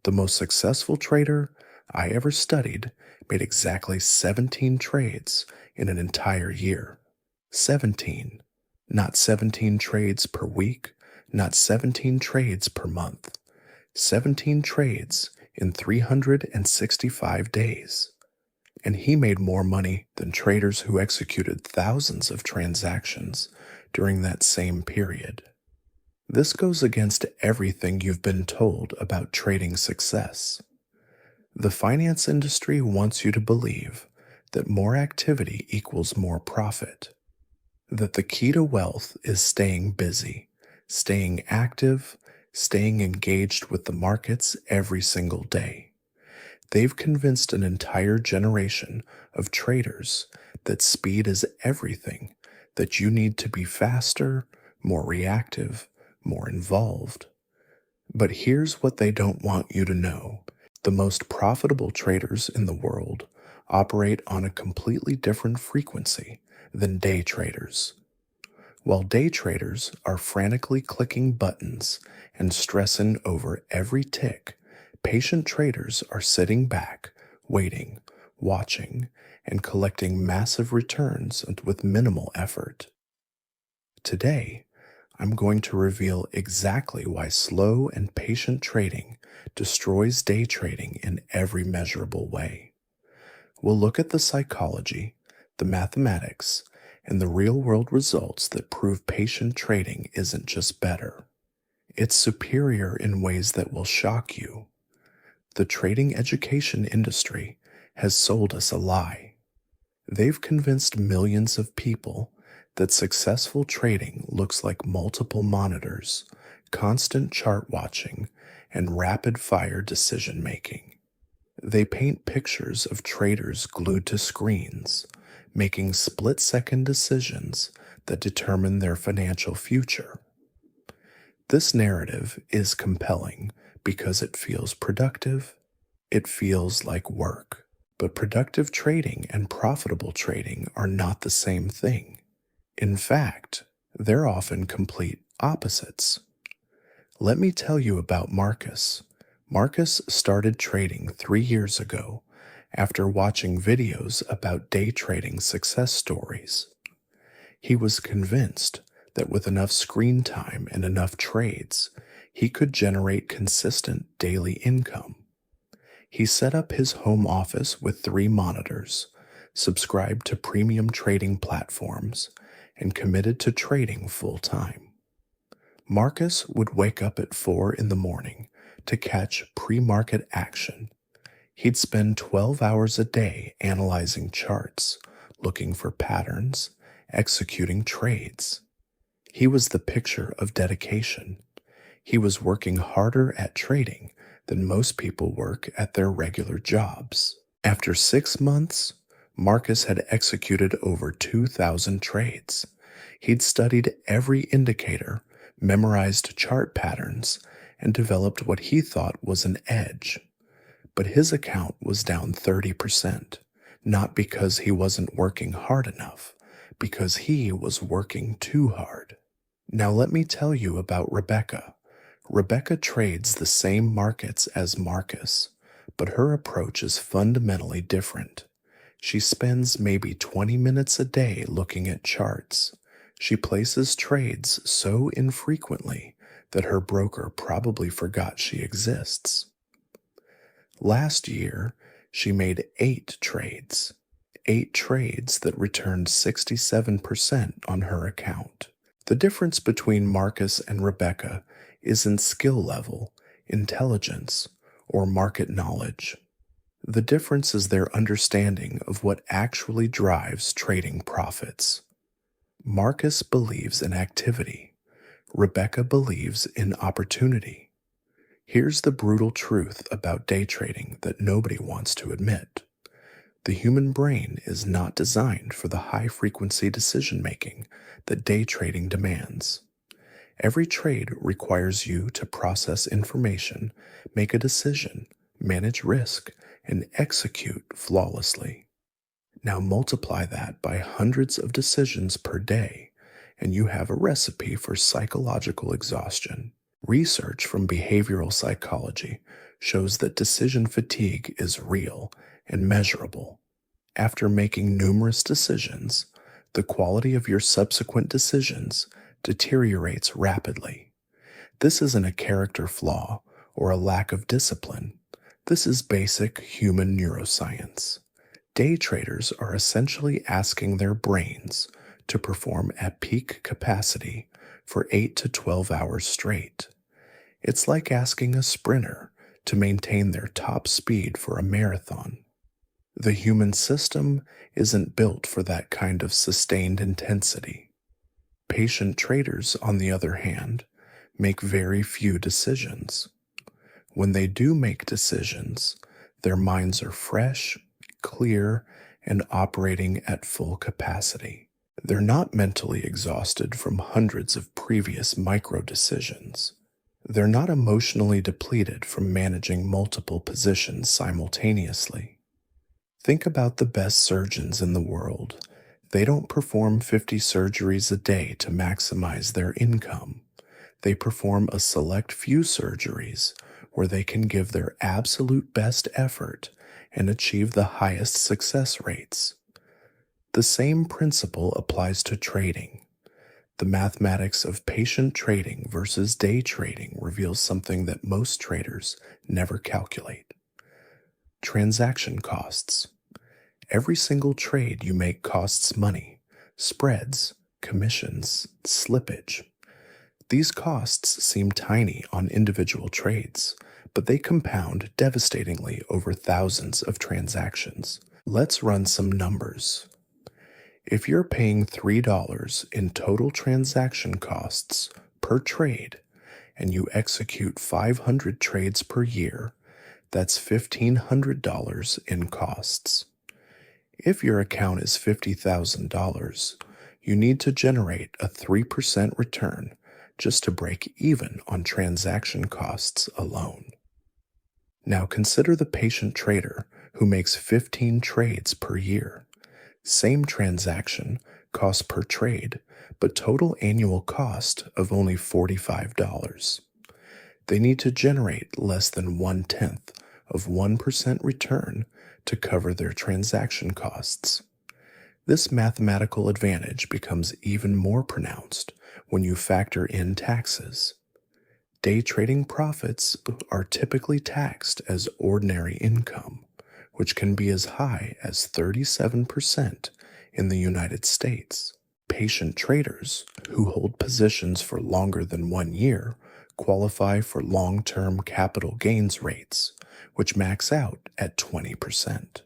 The most successful trader I ever studied made exactly 17 trades in an entire year. 17. Not 17 trades per week, not 17 trades per month. 17 trades in 365 days. And he made more money than traders who executed thousands of transactions during that same period. This goes against everything you've been told about trading success. The finance industry wants you to believe that more activity equals more profit, that the key to wealth is staying busy, staying active, staying engaged with the markets every single day. They've convinced an entire generation of traders that speed is everything, that you need to be faster, more reactive, more involved. But here's what they don't want you to know. The most profitable traders in the world operate on a completely different frequency than day traders. While day traders are frantically clicking buttons and stressing over every tick, patient traders are sitting back, waiting, watching, and collecting massive returns with minimal effort. Today, I'm going to reveal exactly why slow and patient trading destroys day trading in every measurable way. We'll look at the psychology, the mathematics, and the real-world results that prove patient trading isn't just better. It's superior in ways that will shock you. The trading education industry has sold us a lie. They've convinced millions of people that successful trading looks like multiple monitors, constant chart watching, and rapid-fire decision-making. They paint pictures of traders glued to screens, making split-second decisions that determine their financial future. This narrative is compelling because it feels productive. It feels like work. But productive trading and profitable trading are not the same thing. In fact, they're often complete opposites. Let me tell you about Marcus. Marcus started trading 3 years ago after watching videos about day trading success stories. He was convinced that with enough screen time and enough trades, he could generate consistent daily income. He set up his home office with 3 monitors, subscribed to premium trading platforms, and committed to trading full-time. Marcus would wake up at 4 in the morning to catch pre-market action. He'd spend 12 hours a day analyzing charts, looking for patterns, executing trades. He was the picture of dedication. He was working harder at trading than most people work at their regular jobs. After 6 months, Marcus had executed over 2,000 trades. He'd studied every indicator, memorized chart patterns, and developed what he thought was an edge. But his account was down 30%, not because he wasn't working hard enough, because he was working too hard. Now let me tell you about Rebecca. Rebecca trades the same markets as Marcus, but her approach is fundamentally different. She spends maybe 20 minutes a day looking at charts. She places trades so infrequently that her broker probably forgot she exists. Last year, she made 8 trades. 8 trades that returned 67% on her account. The difference between Marcus and Rebecca isn't skill level, intelligence, or market knowledge. The difference is their understanding of what actually drives trading profits. Marcus believes in activity. Rebecca believes in opportunity. Here's the brutal truth about day trading that nobody wants to admit. The human brain is not designed for the high-frequency decision-making that day trading demands. Every trade requires you to process information, make a decision, manage risk, and execute flawlessly. Now multiply that by hundreds of decisions per day, and you have a recipe for psychological exhaustion. Research from behavioral psychology shows that decision fatigue is real and measurable. After making numerous decisions, the quality of your subsequent decisions deteriorates rapidly. This isn't a character flaw or a lack of discipline. This is basic human neuroscience. Day traders are essentially asking their brains to perform at peak capacity for 8 to 12 hours straight. It's like asking a sprinter to maintain their top speed for a marathon. The human system isn't built for that kind of sustained intensity. Patient traders, on the other hand, make very few decisions. When they do make decisions, their minds are fresh, clear, and operating at full capacity. They're not mentally exhausted from hundreds of previous micro decisions. They're not emotionally depleted from managing multiple positions simultaneously. Think about the best surgeons in the world. They don't perform 50 surgeries a day to maximize their income. They perform a select few surgeries where they can give their absolute best effort and achieve the highest success rates. The same principle applies to trading. The mathematics of patient trading versus day trading reveals something that most traders never calculate. Transaction costs. Every single trade you make costs money, spreads, commissions, slippage. These costs seem tiny on individual trades, but they compound devastatingly over thousands of transactions. Let's run some numbers. If you're paying $3 in total transaction costs per trade and you execute 500 trades per year, that's $1,500 in costs. If your account is $50,000, you need to generate a 3% return just to break even on transaction costs alone. Now consider the patient trader who makes 15 trades per year. Same transaction cost per trade, but total annual cost of only $45. They need to generate less than 1/10 of 1% return to cover their transaction costs. This mathematical advantage becomes even more pronounced when you factor in taxes. Day trading profits are typically taxed as ordinary income, which can be as high as 37% in the United States. Patient traders who hold positions for longer than 1 year qualify for long-term capital gains rates, which max out at 20%.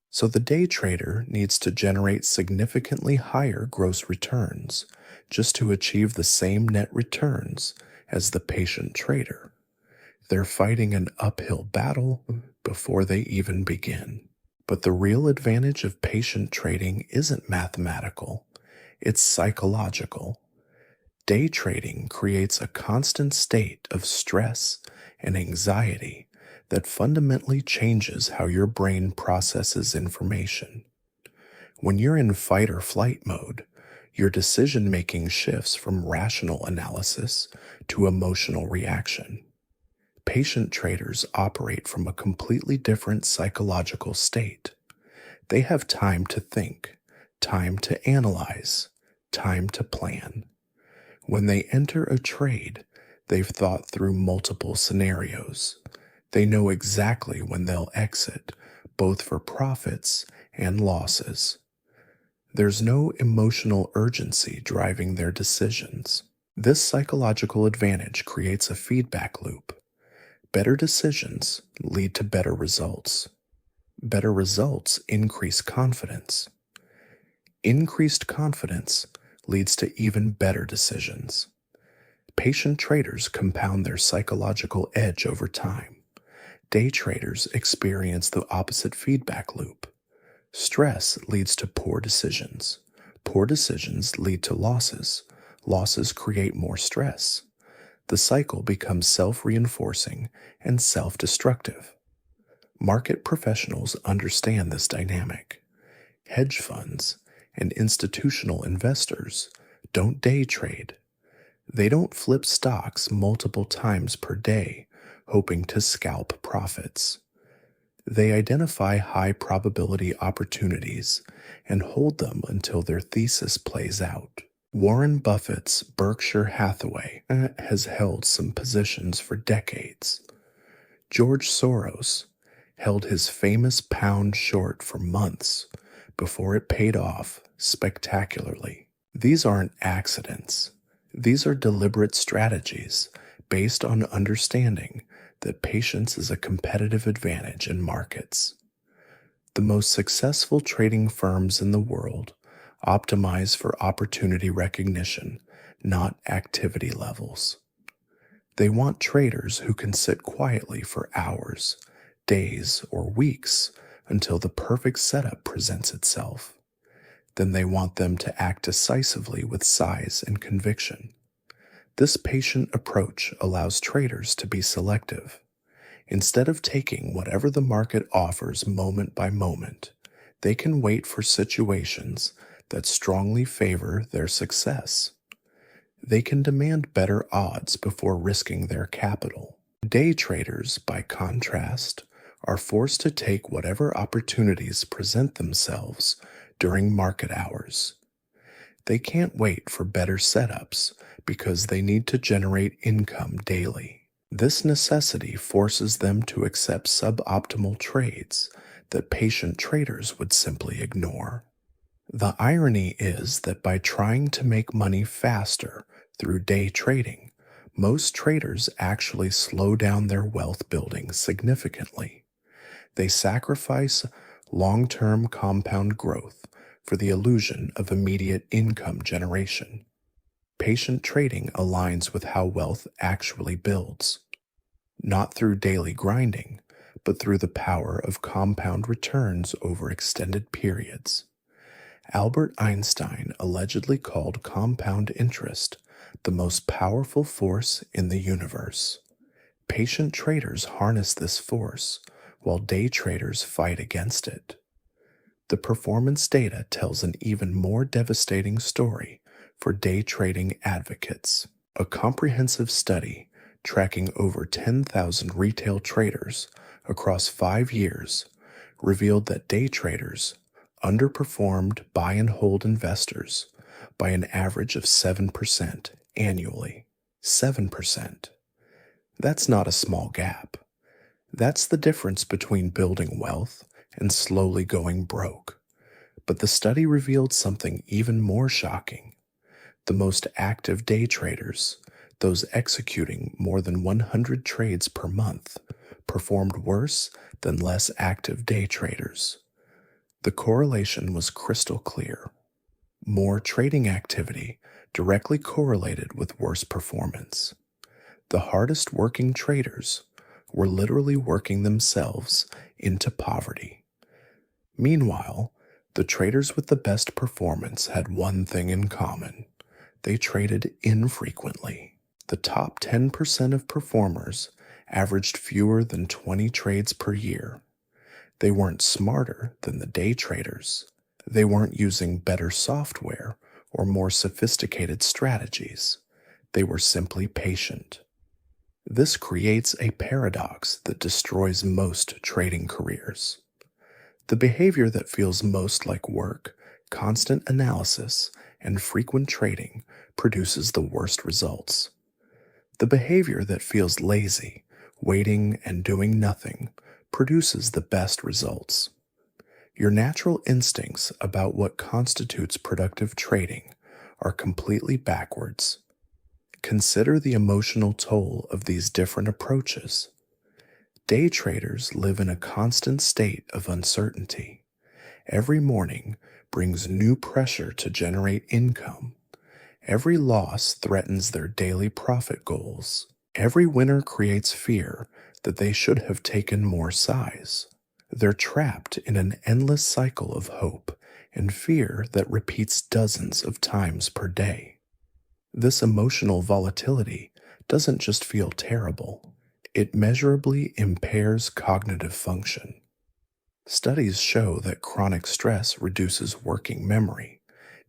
So the day trader needs to generate significantly higher gross returns just to achieve the same net returns as the patient trader. They're fighting an uphill battle before they even begin. But the real advantage of patient trading isn't mathematical, it's psychological. Day trading creates a constant state of stress and anxiety that fundamentally changes how your brain processes information. When you're in fight or flight mode, your decision making shifts from rational analysis to emotional reaction. Patient traders operate from a completely different psychological state. They have time to think, time to analyze, time to plan. When they enter a trade, they've thought through multiple scenarios. They know exactly when they'll exit, both for profits and losses. There's no emotional urgency driving their decisions. This psychological advantage creates a feedback loop. Better decisions lead to better results. Better results increase confidence. Increased confidence leads to even better decisions. Patient traders compound their psychological edge over time. Day traders experience the opposite feedback loop. Stress leads to poor decisions. Poor decisions lead to losses. Losses create more stress. The cycle becomes self-reinforcing and self-destructive. Market professionals understand this dynamic. Hedge funds and institutional investors don't day trade. They don't flip stocks multiple times per day, hoping to scalp profits. They identify high probability opportunities and hold them until their thesis plays out. Warren Buffett's Berkshire Hathaway has held some positions for decades. George Soros held his famous pound short for months before it paid off spectacularly. These aren't accidents. These are deliberate strategies based on understanding that patience is a competitive advantage in markets. The most successful trading firms in the world optimize for opportunity recognition, not activity levels. They want traders who can sit quietly for hours, days, or weeks until the perfect setup presents itself. Then they want them to act decisively with size and conviction. This patient approach allows traders to be selective. Instead of taking whatever the market offers moment by moment, they can wait for situations that strongly favor their success. They can demand better odds before risking their capital. Day traders, by contrast, are forced to take whatever opportunities present themselves during market hours. They can't wait for better setups because they need to generate income daily. This necessity forces them to accept suboptimal trades that patient traders would simply ignore. The irony is that by trying to make money faster through day trading, most traders actually slow down their wealth building significantly. They sacrifice long-term compound growth for the illusion of immediate income generation. Patient trading aligns with how wealth actually builds, not through daily grinding, but through the power of compound returns over extended periods. Albert Einstein allegedly called compound interest the most powerful force in the universe. Patient traders harness this force, while day traders fight against it. The performance data tells an even more devastating story for day trading advocates. A comprehensive study tracking over 10,000 retail traders across 5 years revealed that day traders underperformed buy and hold investors by an average of 7% annually. 7%. That's not a small gap. That's the difference between building wealth and slowly going broke. But the study revealed something even more shocking. The most active day traders, those executing more than 100 trades per month, performed worse than less active day traders. The correlation was crystal clear. More trading activity directly correlated with worse performance. The hardest working traders were literally working themselves into poverty. Meanwhile, the traders with the best performance had one thing in common. They traded infrequently. The top 10% of performers averaged fewer than 20 trades per year. They weren't smarter than the day traders. They weren't using better software or more sophisticated strategies. They were simply patient. This creates a paradox that destroys most trading careers. The behavior that feels most like work, constant analysis, and frequent trading produces the worst results. The behavior that feels lazy, waiting, and doing nothing produces the best results. Your natural instincts about what constitutes productive trading are completely backwards. Consider the emotional toll of these different approaches. Day traders live in a constant state of uncertainty. Every morning brings new pressure to generate income. Every loss threatens their daily profit goals. Every winner creates fear that they should have taken more size. They're trapped in an endless cycle of hope and fear that repeats dozens of times per day. This emotional volatility doesn't just feel terrible, it measurably impairs cognitive function. Studies show that chronic stress reduces working memory,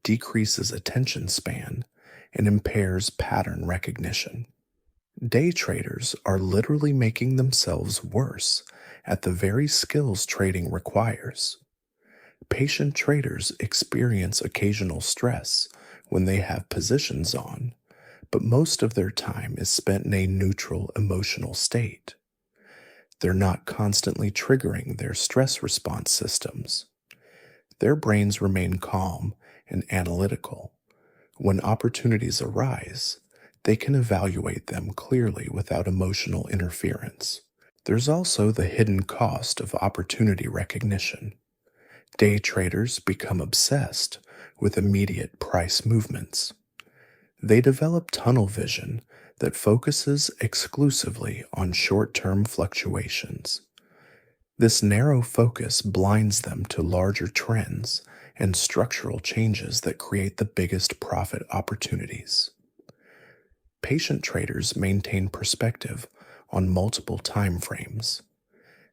decreases attention span, and impairs pattern recognition. Day traders are literally making themselves worse at the very skills trading requires. Patient traders experience occasional stress when they have positions on, but most of their time is spent in a neutral emotional state. They're not constantly triggering their stress response systems. Their brains remain calm and analytical. When opportunities arise, they can evaluate them clearly without emotional interference. There's also the hidden cost of opportunity recognition. Day traders become obsessed with immediate price movements. They develop tunnel vision that focuses exclusively on short term fluctuations. This narrow focus blinds them to larger trends and structural changes that create the biggest profit opportunities. Patient traders maintain perspective on multiple time frames.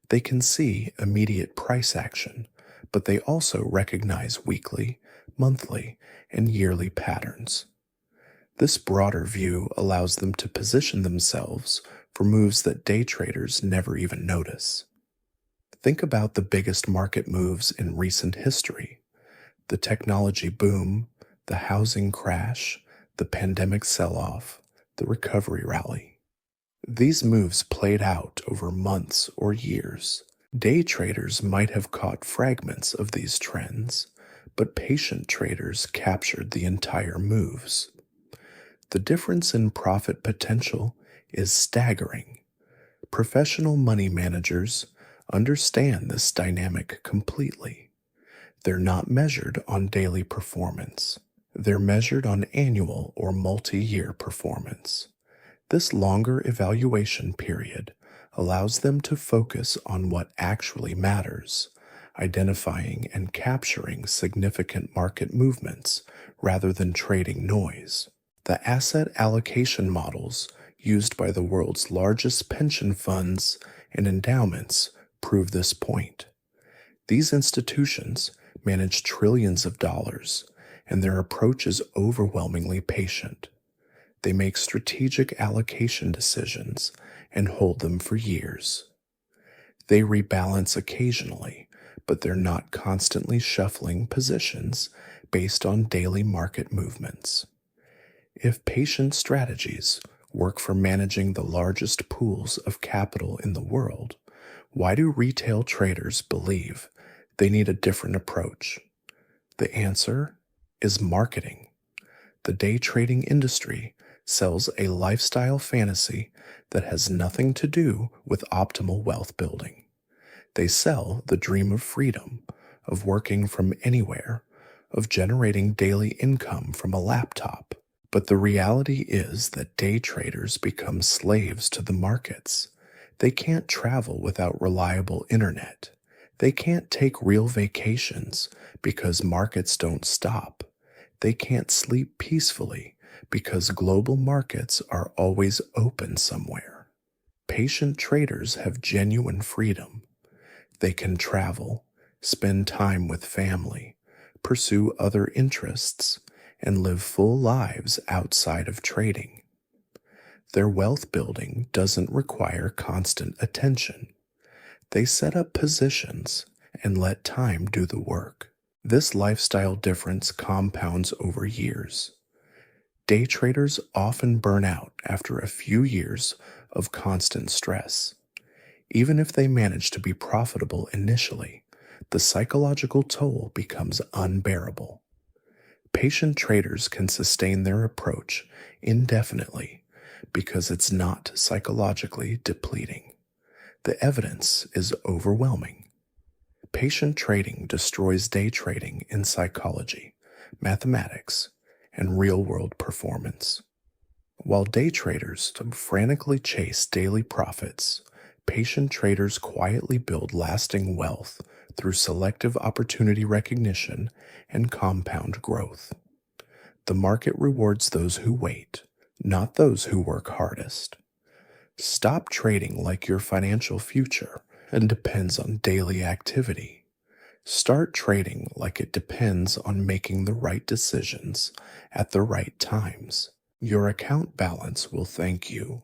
They can see immediate price action, but they also recognize weekly, monthly, and yearly patterns. This broader view allows them to position themselves for moves that day traders never even notice. Think about the biggest market moves in recent history: the technology boom, the housing crash, the pandemic sell off, the recovery rally. These moves played out over months or years. Day traders might have caught fragments of these trends, but patient traders captured the entire moves. The difference in profit potential is staggering. Professional money managers understand this dynamic completely. They're not measured on daily performance. They're measured on annual or multi-year performance. This longer evaluation period allows them to focus on what actually matters, identifying and capturing significant market movements rather than trading noise. The asset allocation models used by the world's largest pension funds and endowments prove this point. These institutions manage trillions of dollars, and their approach is overwhelmingly patient. They make strategic allocation decisions and hold them for years. They rebalance occasionally, but they're not constantly shuffling positions based on daily market movements. If patient strategies work for managing the largest pools of capital in the world, why do retail traders believe they need a different approach? The answer is marketing. The day trading industry sells a lifestyle fantasy that has nothing to do with optimal wealth building. They sell the dream of freedom, of working from anywhere, of generating daily income from a laptop. But the reality is that day traders become slaves to the markets. They can't travel without reliable internet. They can't take real vacations because markets don't stop. They can't sleep peacefully because global markets are always open somewhere. Patient traders have genuine freedom. They can travel, spend time with family, pursue other interests, and live full lives outside of trading. Their wealth building doesn't require constant attention. They set up positions and let time do the work. This lifestyle difference compounds over years. Day traders often burn out after a few years of constant stress. Even if they manage to be profitable initially, the psychological toll becomes unbearable. Patient traders can sustain their approach indefinitely because it's not psychologically depleting. The evidence is overwhelming. Patient trading destroys day trading in psychology, mathematics, and real-world performance. While day traders frantically chase daily profits, patient traders quietly build lasting wealth through selective opportunity recognition and compound growth. The market rewards those who wait, not those who work hardest. Stop trading like your financial future and depends on daily activity. Start trading like it depends on making the right decisions at the right times. Your account balance will thank you.